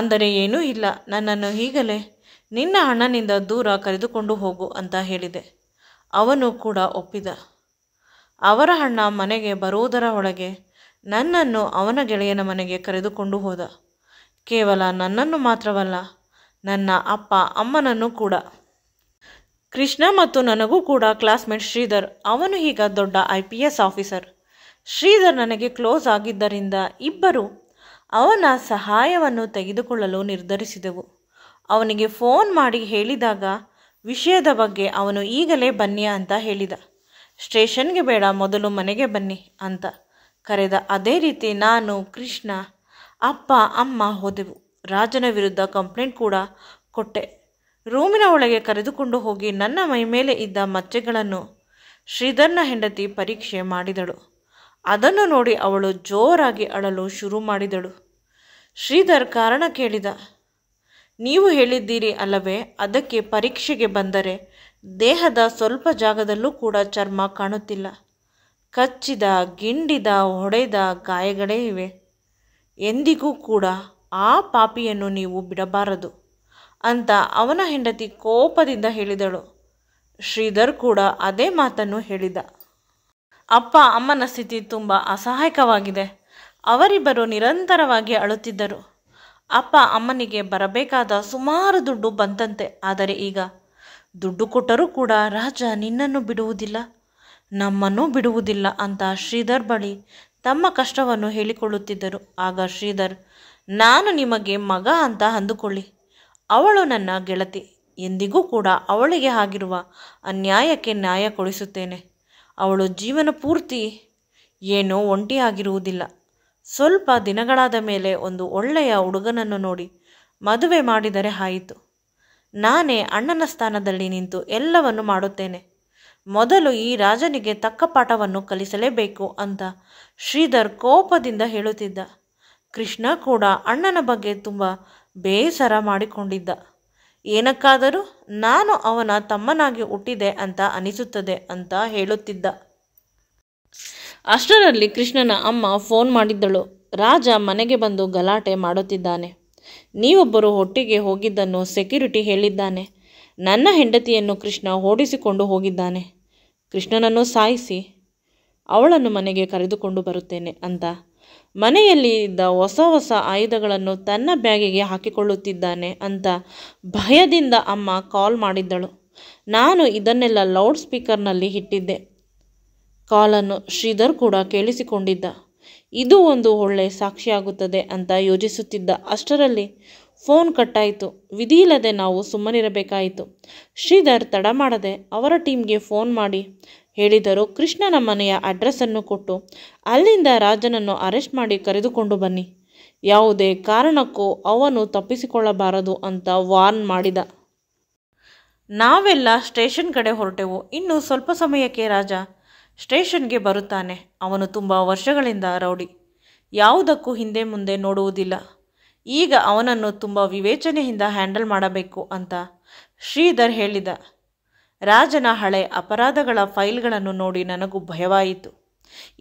ಅಂದರೆ ಏನೂ ಇಲ್ಲ, ನನ್ನನ್ನು ಈಗಲೇ ನಿನ್ನ ಅಣ್ಣನಿಂದ ದೂರ ಕರೆದುಕೊಂಡು ಹೋಗು ಅಂತ ಹೇಳಿದೆ. ಅವನು ಕೂಡ ಒಪ್ಪಿದ. ಅವರ ಅಣ್ಣ ಮನೆಗೆ ಬರುವುದರ ಒಳಗೆ ನನ್ನನ್ನು ಅವನ ಗೆಳೆಯನ ಮನೆಗೆ ಕರೆದುಕೊಂಡು ಹೋದ. ಕೇವಲ ನನ್ನನ್ನು ಮಾತ್ರವಲ್ಲ, ನನ್ನ ಅಪ್ಪ ಅಮ್ಮನನ್ನು ಕೂಡ. ಕೃಷ್ಣ ಮತ್ತು ನನಗೂ ಕೂಡ ಕ್ಲಾಸ್ಮೇಟ್ ಶ್ರೀಧರ್. ಅವನು ಈಗ ದೊಡ್ಡ IPS ಆಫೀಸರ್. ಶ್ರೀಧರ್ ನನಗೆ ಕ್ಲೋಸ್ ಆಗಿದ್ದರಿಂದ ಇಬ್ಬರು ಅವನ ಸಹಾಯವನ್ನು ತೆಗೆದುಕೊಳ್ಳಲು ನಿರ್ಧರಿಸಿದೆವು. ಅವನಿಗೆ ಫೋನ್ ಮಾಡಿ ಹೇಳಿದಾಗ ವಿಷಯದ ಬಗ್ಗೆ ಅವನು ಈಗಲೇ ಬನ್ನಿ ಅಂತ ಹೇಳಿದ. ಸ್ಟೇಷನ್ಗೆ ಬೇಡ, ಮೊದಲು ಮನೆಗೆ ಬನ್ನಿ ಅಂತ ಕರೆದ. ಅದೇ ರೀತಿ ನಾನು, ಕೃಷ್ಣ, ಅಪ್ಪ ಅಮ್ಮ ಹೋದೆವು. ರಾಜನ ವಿರುದ್ಧ ಕಂಪ್ಲೇಂಟ್ ಕೂಡ ಕೊಟ್ಟೆ. ರೂಮಿನ ಒಳಗೆ ಕರೆದುಕೊಂಡು ಹೋಗಿ ನನ್ನ ಮೈ ಮೇಲೆ ಇದ್ದ ಮಚ್ಚೆಗಳನ್ನು ಶ್ರೀಧರ್ನ ಹೆಂಡತಿ ಪರೀಕ್ಷೆ ಮಾಡಿದಳು. ಅದನ್ನು ನೋಡಿ ಅವಳು ಜೋರಾಗಿ ಅಳಲು ಶುರು ಮಾಡಿದಳು. ಶ್ರೀಧರ್ ಕಾರಣ ಕೇಳಿದ. ನೀವು ಹೇಳಿದ್ದೀರಿ ಅಲ್ಲವೇ, ಅದಕ್ಕೆ ಪರೀಕ್ಷೆಗೆ ಬಂದರೆ ದೇಹದ ಸ್ವಲ್ಪ ಜಾಗದಲ್ಲೂ ಕೂಡ ಚರ್ಮ ಕಾಣುತ್ತಿಲ್ಲ. ಕಚ್ಚಿದ, ಗಿಂಡಿದ, ಹೊಡೆದ ಗಾಯಗಳೇ ಇವೆ. ಎಂದಿಗೂ ಕೂಡ ಆ ಪಾಪಿಯನ್ನು ನೀವು ಬಿಡಬಾರದು ಅಂತ ಅವನ ಹೆಂಡತಿ ಕೋಪದಿಂದ ಹೇಳಿದಳು. ಶ್ರೀಧರ್ ಕೂಡ ಅದೇ ಮಾತನ್ನು ಹೇಳಿದ. ಅಪ್ಪ ಅಮ್ಮನ ಸ್ಥಿತಿ ತುಂಬ ಅಸಹಾಯಕವಾಗಿದೆ. ಅವರಿಬ್ಬರು ನಿರಂತರವಾಗಿ ಅಳುತ್ತಿದ್ದರು. ಅಪ್ಪ ಅಮ್ಮನಿಗೆ ಬರಬೇಕಾದ ಸುಮಾರು ದುಡ್ಡು ಬಂತಂತೆ. ಆದರೆ ಈಗ ದುಡ್ಡು ಕೊಟ್ಟರೂ ಕೂಡ ರಾಜ ನಿನ್ನನ್ನು ಬಿಡುವುದಿಲ್ಲ, ನಮ್ಮನ್ನು ಬಿಡುವುದಿಲ್ಲ ಅಂತ ಶ್ರೀಧರ್ ಬಳಿ ತಮ್ಮ ಕಷ್ಟವನ್ನು ಹೇಳಿಕೊಳ್ಳುತ್ತಿದ್ದರು. ಆಗ ಶ್ರೀಧರ್, ನಾನು ನಿಮಗೆ ಮಗ ಅಂತ ಅಂದುಕೊಳ್ಳಿ, ಅವಳು ನನ್ನ ಗೆಳತಿ. ಎಂದಿಗೂ ಕೂಡ ಅವಳಿಗೆ ಆಗಿರುವ ಅನ್ಯಾಯಕ್ಕೆ ನ್ಯಾಯ ಕೊಡಿಸುತ್ತೇನೆ. ಅವಳು ಜೀವನ ಪೂರ್ತಿ ಏನೋ ಒಂಟಿಯಾಗಿರುವುದಿಲ್ಲ. ಸ್ವಲ್ಪ ದಿನಗಳಾದ ಮೇಲೆ ಒಂದು ಒಳ್ಳೆಯ ಹುಡುಗನನ್ನು ನೋಡಿ ಮದುವೆ ಮಾಡಿದರೆ ಆಯಿತು. ನಾನೇ ಅಣ್ಣನ ಸ್ಥಾನದಲ್ಲಿ ನಿಂತು ಎಲ್ಲವನ್ನು ಮಾಡುತ್ತೇನೆ. ಮೊದಲು ಈ ರಾಜನಿಗೆ ತಕ್ಕ ಪಾಠವನ್ನು ಕಲಿಸಲೇಬೇಕು ಅಂತ ಶ್ರೀಧರ್ ಕೋಪದಿಂದ ಹೇಳುತ್ತಿದ್ದ. ಕೃಷ್ಣ ಕೂಡ ಅಣ್ಣನ ಬಗ್ಗೆ ತುಂಬ ಬೇಸರ ಮಾಡಿಕೊಂಡಿದ್ದ. ಏನಕ್ಕಾದರೂ ನಾನು ಅವನ ತಮ್ಮನಾಗಿ ಹುಟ್ಟಿದೆ ಅಂತ ಅನಿಸುತ್ತದೆ ಅಂತ ಹೇಳುತ್ತಿದ್ದ. ಅಷ್ಟರಲ್ಲಿ ಕೃಷ್ಣನ ಅಮ್ಮ ಫೋನ್ ಮಾಡಿದ್ದಳು. ರಾಜ ಮನೆಗೆ ಬಂದು ಗಲಾಟೆ ಮಾಡುತ್ತಿದ್ದಾನೆ. ನೀವೊಬ್ಬರು ಒಟ್ಟಿಗೆ ಹೋಗಿದ್ದನ್ನು ಸೆಕ್ಯೂರಿಟಿ ಹೇಳಿದ್ದಾನೆ. ನನ್ನ ಹೆಂಡತಿಯನ್ನು ಕೃಷ್ಣ ಓಡಿಸಿಕೊಂಡು ಹೋಗಿದ್ದಾನೆ. ಕೃಷ್ಣನನ್ನು ಸಾಯಿಸಿ ಅವಳನ್ನು ಮನೆಗೆ ಕರೆದುಕೊಂಡು ಬರುತ್ತೇನೆ ಅಂತ ಮನೆಯಲ್ಲಿ ಇದ್ದ ಹೊಸ ಹೊಸ ಆಯುಧಗಳನ್ನು ತನ್ನ ಬ್ಯಾಗಿಗೆ ಹಾಕಿಕೊಳ್ಳುತ್ತಿದ್ದಾನೆ ಅಂತ ಭಯದಿಂದ ಅಮ್ಮ ಕಾಲ್ ಮಾಡಿದ್ದಳು. ನಾನು ಇದನ್ನೆಲ್ಲ ಲೌಡ್ ಸ್ಪೀಕರ್ನಲ್ಲಿ ಇಟ್ಟಿದ್ದೆ. ಕಾಲನ್ನು ಶ್ರೀಧರ್ ಕೂಡ ಕೇಳಿಸಿಕೊಂಡಿದ್ದ. ಇದು ಒಂದು ಒಳ್ಳೆ ಸಾಕ್ಷಿಯಾಗುತ್ತದೆ ಅಂತ ಯೋಚಿಸುತ್ತಿದ್ದ. ಅಷ್ಟರಲ್ಲಿ ಫೋನ್ ಕಟ್ಟಾಯಿತು. ವಿಧಿಯಿಲ್ಲದೆ ನಾವು ಸುಮ್ಮನಿರಬೇಕಾಯಿತು. ಶ್ರೀಧರ್ ತಡ ಮಾಡದೆ ಅವರ ಟೀಮ್ಗೆ ಫೋನ್ ಮಾಡಿ ಹೇಳಿದರು, ಕೃಷ್ಣನ ಮನೆಯ ಅಡ್ರೆಸ್ಸನ್ನು ಕೊಟ್ಟು ಅಲ್ಲಿಂದ ರಾಜನನ್ನು ಅರೆಸ್ಟ್ ಮಾಡಿ ಕರೆದುಕೊಂಡು ಬನ್ನಿ. ಯಾವುದೇ ಕಾರಣಕ್ಕೂ ಅವನು ತಪ್ಪಿಸಿಕೊಳ್ಳಬಾರದು ಅಂತ ವಾರ್ನ್ ಮಾಡಿದ. ನಾವೆಲ್ಲ ಸ್ಟೇಷನ್ ಕಡೆ ಹೊರಟೆವು. ಇನ್ನು ಸ್ವಲ್ಪ ಸಮಯಕ್ಕೆ ರಾಜ ಸ್ಟೇಷನ್ಗೆ ಬರುತ್ತಾನೆ. ಅವನು ತುಂಬ ವರ್ಷಗಳಿಂದ ರೌಡಿ, ಯಾವುದಕ್ಕೂ ಹಿಂದೆ ಮುಂದೆ ನೋಡುವುದಿಲ್ಲ. ಈಗ ಅವನನ್ನು ತುಂಬ ವಿವೇಚನೆಯಿಂದ ಹ್ಯಾಂಡಲ್ ಮಾಡಬೇಕು ಅಂತ ಶ್ರೀಧರ್ ಹೇಳಿದ. ರಾಜನ ಹಳೆ ಅಪರಾಧಗಳ ಫೈಲ್ಗಳನ್ನು ನೋಡಿ ನನಗೂ ಭಯವಾಯಿತು.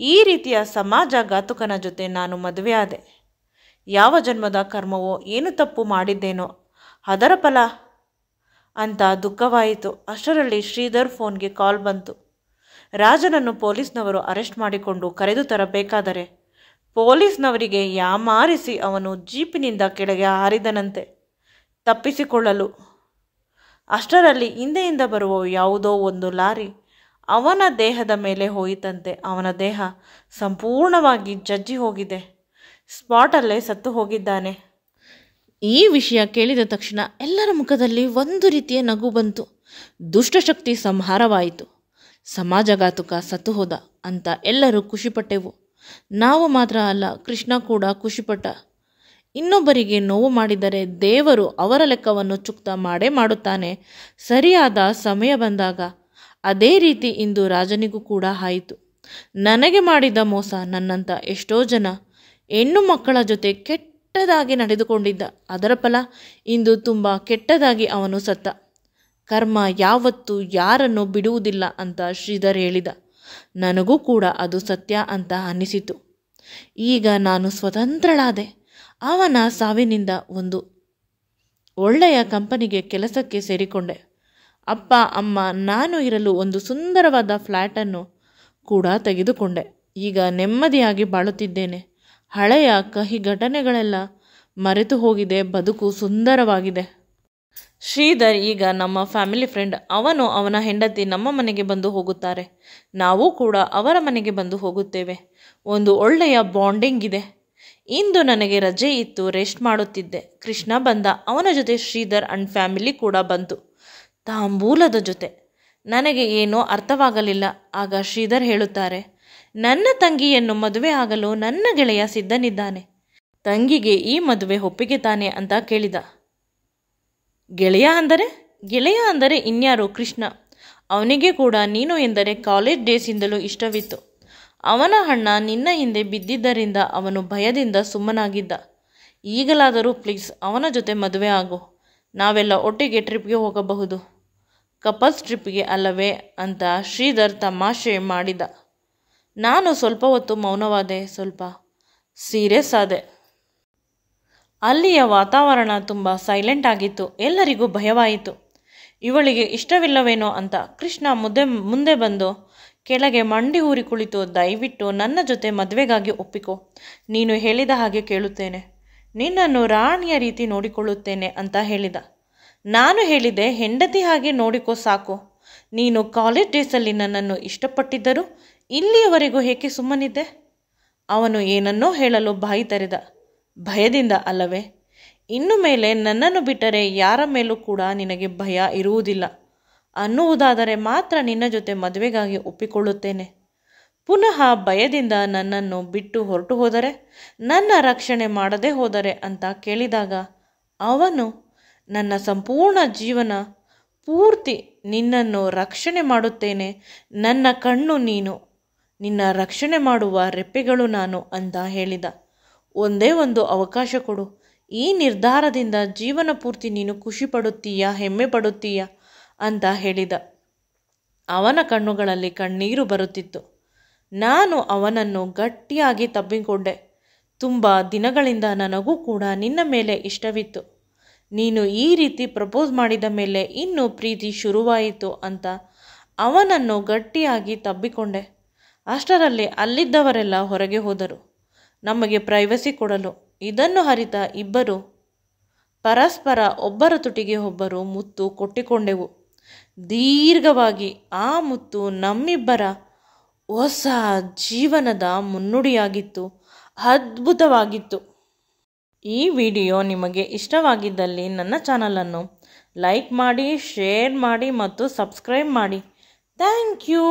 ಈ ರೀತಿಯ ಸಮಾಜಘಾತುಕನ ಜೊತೆ ನಾನು ಮದುವೆಯಾದೆ. ಯಾವ ಜನ್ಮದ ಕರ್ಮವೋ, ಏನು ತಪ್ಪು ಮಾಡಿದ್ದೇನೋ ಅದರ ಫಲ ಅಂತ ದುಃಖವಾಯಿತು. ಅಷ್ಟರಲ್ಲಿ ಶ್ರೀಧರ್ ಫೋನ್ಗೆ ಕಾಲ್ ಬಂತು. ರಾಜನನ್ನು ಪೊಲೀಸ್ನವರು ಅರೆಸ್ಟ್ ಮಾಡಿಕೊಂಡು ಕರೆದು ತರಬೇಕಾದರೆ ಪೊಲೀಸ್ನವರಿಗೆ ಯಾಮಾರಿಸಿ ಅವನು ಜೀಪಿನಿಂದ ಕೆಳಗೆ ಹಾರಿದನಂತೆ ತಪ್ಪಿಸಿಕೊಳ್ಳಲು. ಅಷ್ಟರಲ್ಲಿ ಹಿಂದೆಯಿಂದ ಬರುವ ಯಾವುದೋ ಒಂದು ಲಾರಿ ಅವನ ದೇಹದ ಮೇಲೆ ಹೋಯಿತಂತೆ. ಅವನ ದೇಹ ಸಂಪೂರ್ಣವಾಗಿ ಜಜ್ಜಿ ಹೋಗಿದೆ. ಸ್ಪಾಟಲ್ಲೇ ಸತ್ತು ಹೋಗಿದ್ದಾನೆ. ಈ ವಿಷಯ ಕೇಳಿದ ತಕ್ಷಣ ಎಲ್ಲರ ಮುಖದಲ್ಲಿ ಒಂದು ರೀತಿಯ ನಗು ಬಂತು. ದುಷ್ಟಶಕ್ತಿ ಸಂಹಾರವಾಯಿತು. ಸಮಾಜಘಾತುಕ ಸತ್ತು ಹೋದ ಅಂತ ಎಲ್ಲರೂ ಖುಷಿಪಟ್ಟೆವು. ನಾವು ಮಾತ್ರ ಅಲ್ಲ, ಕೃಷ್ಣ ಕೂಡ ಖುಷಿಪಟ್ಟ. ಇನ್ನೊಬ್ಬರಿಗೆ ನೋವು ಮಾಡಿದರೆ ದೇವರು ಅವರ ಲೆಕ್ಕವನ್ನು ಚುಕ್ತ ಮಾಡೇ ಮಾಡುತ್ತಾನೆ ಸರಿಯಾದ ಸಮಯ ಬಂದಾಗ. ಅದೇ ರೀತಿ ಇಂದು ರಾಜನಿಗೂ ಕೂಡ ಆಯಿತು. ನನಗೆ ಮಾಡಿದ ಮೋಸ ನನ್ನಂಥ ಎಷ್ಟೋ ಜನ ಹೆಣ್ಣು ಮಕ್ಕಳ ಜೊತೆ ಕೆಟ್ಟದಾಗಿ ನಡೆದುಕೊಂಡಿದ್ದ. ಅದರ ಫಲ ಇಂದು ತುಂಬ ಕೆಟ್ಟದಾಗಿ ಅವನು ಸತ್ತ. ಕರ್ಮ ಯಾವತ್ತೂ ಯಾರನ್ನು ಬಿಡುವುದಿಲ್ಲ ಅಂತ ಶ್ರೀಧರ್ ಹೇಳಿದ. ನನಗೂ ಕೂಡ ಅದು ಸತ್ಯ ಅಂತ ಅನ್ನಿಸಿತು. ಈಗ ನಾನು ಸ್ವತಂತ್ರಳಾದೆ. ಅವನ ಸಾವಿನಿಂದ ಒಂದು ಒಳ್ಳೆಯ ಕಂಪನಿಗೆ ಕೆಲಸಕ್ಕೆ ಸೇರಿಕೊಂಡೆ. ಅಪ್ಪ ಅಮ್ಮ ನಾನು ಇರಲು ಒಂದು ಸುಂದರವಾದ ಫ್ಲ್ಯಾಟನ್ನು ಕೂಡ ತೆಗೆದುಕೊಂಡೆ. ಈಗ ನೆಮ್ಮದಿಯಾಗಿ ಬಾಳುತ್ತಿದ್ದೇನೆ. ಹಳೆಯ ಕಹಿ ಘಟನೆಗಳೆಲ್ಲ ಮರೆತು ಹೋಗಿದೆ. ಬದುಕು ಸುಂದರವಾಗಿದೆ. ಶ್ರೀಧರ್ ಈಗ ನಮ್ಮ ಫ್ಯಾಮಿಲಿ ಫ್ರೆಂಡ್. ಅವನು ಅವನ ಹೆಂಡತಿ ನಮ್ಮ ಮನೆಗೆ ಬಂದು ಹೋಗುತ್ತಾರೆ. ನಾವು ಕೂಡ ಅವರ ಮನೆಗೆ ಬಂದು ಹೋಗುತ್ತೇವೆ. ಒಂದು ಒಳ್ಳೆಯ ಬಾಂಡಿಂಗ್ ಇದೆ. ಇಂದು ನನಗೆ ರಜೆ ಇತ್ತು, ರೆಸ್ಟ್ ಮಾಡುತ್ತಿದ್ದೆ. ಕೃಷ್ಣ ಬಂದ. ಅವನ ಜೊತೆ ಶ್ರೀಧರ್ ಅಂಡ್ ಫ್ಯಾಮಿಲಿ ಕೂಡ ಬಂತು, ತಾಂಬೂಲದ ಜೊತೆ. ನನಗೆ ಏನೋ ಅರ್ಥವಾಗಲಿಲ್ಲ. ಆಗ ಶ್ರೀಧರ್ ಹೇಳುತ್ತಾರೆ, ನನ್ನ ತಂಗಿಯನ್ನು ಮದುವೆ ಆಗಲು ನನ್ನ ಗೆಳೆಯ ಸಿದ್ಧನಿದ್ದಾನೆ. ತಂಗಿಗೆ ಈ ಮದುವೆ ಒಪ್ಪಿಗೆ ತಾನೆ ಅಂತ ಕೇಳಿದ. ಗೆಳೆಯ ಅಂದರೆ ಇನ್ಯಾರು? ಕೃಷ್ಣ. ಅವನಿಗೆ ಕೂಡ ನೀನು ಎಂದರೆ ಕಾಲೇಜ್ ಡೇಸಿಂದಲೂ ಇಷ್ಟವಿತ್ತು. ಅವನ ಅಣ್ಣ ನಿನ್ನ ಹಿಂದೆ ಬಿದ್ದಿದ್ದರಿಂದ ಅವನು ಭಯದಿಂದ ಸುಮ್ಮನಾಗಿದ್ದ. ಈಗಲಾದರೂ ಪ್ಲೀಸ್ ಅವನ ಜೊತೆ ಮದುವೆ ಆಗು. ನಾವೆಲ್ಲ ಒಟ್ಟಿಗೆ ಟ್ರಿಪ್ಗೆ ಹೋಗಬಹುದು. ಕಪಲ್ಸ್ ಟ್ರಿಪ್ಗೆ ಅಲ್ಲವೇ ಅಂತ ಶ್ರೀಧರ್ ತಮಾಷೆ ಮಾಡಿದ. ನಾನು ಸ್ವಲ್ಪ ಹೊತ್ತು ಮೌನವಾದೆ, ಸ್ವಲ್ಪ ಸೀರಿಯಸ್ ಆದೆ. ಅಲ್ಲಿಯ ವಾತಾವರಣ ತುಂಬ ಸೈಲೆಂಟ್ ಆಗಿತ್ತು. ಎಲ್ಲರಿಗೂ ಭಯವಾಯಿತು. ಇವಳಿಗೆ ಇಷ್ಟವಿಲ್ಲವೇನೋ ಅಂತ. ಕೃಷ್ಣ ಮುಂದೆ ಬಂದು ಕೆಳಗೆ ಮಂಡಿ ಊರಿ ಕುಳಿತು, ದಯವಿಟ್ಟು ನನ್ನ ಜೊತೆ ಮದುವೆಗಾಗಿ ಒಪ್ಪಿಕೋ. ನೀನು ಹೇಳಿದ ಹಾಗೆ ಕೇಳುತ್ತೇನೆ. ನಿನ್ನನ್ನು ರಾಣಿಯ ರೀತಿ ನೋಡಿಕೊಳ್ಳುತ್ತೇನೆ ಅಂತ ಹೇಳಿದ. ನಾನು ಹೇಳಿದೆ, ಹೆಂಡತಿ ಹಾಗೆ ನೋಡಿಕೋ ಸಾಕು. ನೀನು ಕಾಲೇಜ್ ಡೇಸಲ್ಲಿ ನನ್ನನ್ನು ಇಷ್ಟಪಟ್ಟಿದ್ದರೂ ಇಲ್ಲಿಯವರೆಗೂ ಏಕೆ ಸುಮ್ಮನಿದ್ದೆ? ಅವನು ಏನನ್ನೋ ಹೇಳಲು ಬಾಯಿ ತೆರೆದ. ಭಯದಿಂದ ಅಲ್ಲವೇ? ಇನ್ನು ಮೇಲೆ ನನ್ನನ್ನು ಬಿಟ್ಟರೆ ಯಾರ ಮೇಲೂ ಕೂಡ ನಿನಗೆ ಭಯ ಇರುವುದಿಲ್ಲ ಅನ್ನುವುದಾದರೆ ಮಾತ್ರ ನಿನ್ನ ಜೊತೆ ಮದುವೆಗಾಗಿ ಒಪ್ಪಿಕೊಳ್ಳುತ್ತೇನೆ. ಪುನಃ ಭಯದಿಂದ ನನ್ನನ್ನು ಬಿಟ್ಟು ಹೊರಟು ಹೋದರೆ, ನನ್ನ ರಕ್ಷಣೆ ಮಾಡದೆ ಹೋದರೆ ಅಂತ ಕೇಳಿದಾಗ ಅವನು ನನ್ನ ಸಂಪೂರ್ಣ ಜೀವನ ಪೂರ್ತಿ ನಿನ್ನನ್ನು ರಕ್ಷಣೆ ಮಾಡುತ್ತೇನೆ. ನನ್ನ ಕಣ್ಣು ನೀನು, ನಿನ್ನ ರಕ್ಷಣೆ ಮಾಡುವ ರೆಪ್ಪೆಗಳು ನಾನು ಅಂತ ಹೇಳಿದ. ಒಂದೇ ಒಂದು ಅವಕಾಶ ಕೊಡು. ಈ ನಿರ್ಧಾರದಿಂದ ಜೀವನ ಪೂರ್ತಿ ನೀನು ಖುಷಿ ಪಡುತ್ತೀಯಾ, ಹೆಮ್ಮೆ ಪಡುತ್ತೀಯಾ ಅಂತ ಹೇಳಿದ. ಅವನ ಕಣ್ಣುಗಳಲ್ಲಿ ಕಣ್ಣೀರು ಬರುತ್ತಿತ್ತು. ನಾನು ಅವನನ್ನು ಗಟ್ಟಿಯಾಗಿ ತಬ್ಬಿಕೊಂಡೆ. ತುಂಬ ದಿನಗಳಿಂದ ನನಗೂ ಕೂಡ ನಿನ್ನ ಮೇಲೆ ಇಷ್ಟವಿತ್ತು. ನೀನು ಈ ರೀತಿ ಪ್ರಪೋಸ್ ಮಾಡಿದ ಮೇಲೆ ಇನ್ನೂ ಪ್ರೀತಿ ಶುರುವಾಯಿತು ಅಂತ ಅವನನ್ನು ಗಟ್ಟಿಯಾಗಿ ತಬ್ಬಿಕೊಂಡೆ. ಅಷ್ಟರಲ್ಲಿ ಅಲ್ಲಿದ್ದವರೆಲ್ಲ ಹೊರಗೆ ಹೋದರು, ನಮಗೆ ಪ್ರೈವಸಿ ಕೊಡಲು. ಇದನ್ನು ಅರಿತ ಇಬ್ಬರು ಪರಸ್ಪರ ಒಬ್ಬರ ತುಟಿಗೆ ಒಬ್ಬರು ಮುತ್ತು ಕೊಟ್ಟಿಕೊಂಡೆವು. ದೀರ್ಘವಾಗಿ ಆ ಮುತ್ತು ನಮ್ಮಿಬ್ಬರ ಹೊಸ ಜೀವನದ ಮುನ್ನುಡಿಯಾಗಿತ್ತು. ಅದ್ಭುತವಾಗಿತ್ತು. ಈ ವಿಡಿಯೋ ನಿಮಗೆ ಇಷ್ಟವಾಗಿದ್ದಲ್ಲಿ ನನ್ನ ಚಾನಲನ್ನು ಲೈಕ್ ಮಾಡಿ, ಶೇರ್ ಮಾಡಿ ಮತ್ತು ಸಬ್ಸ್ಕ್ರೈಬ್ ಮಾಡಿ. Thank you.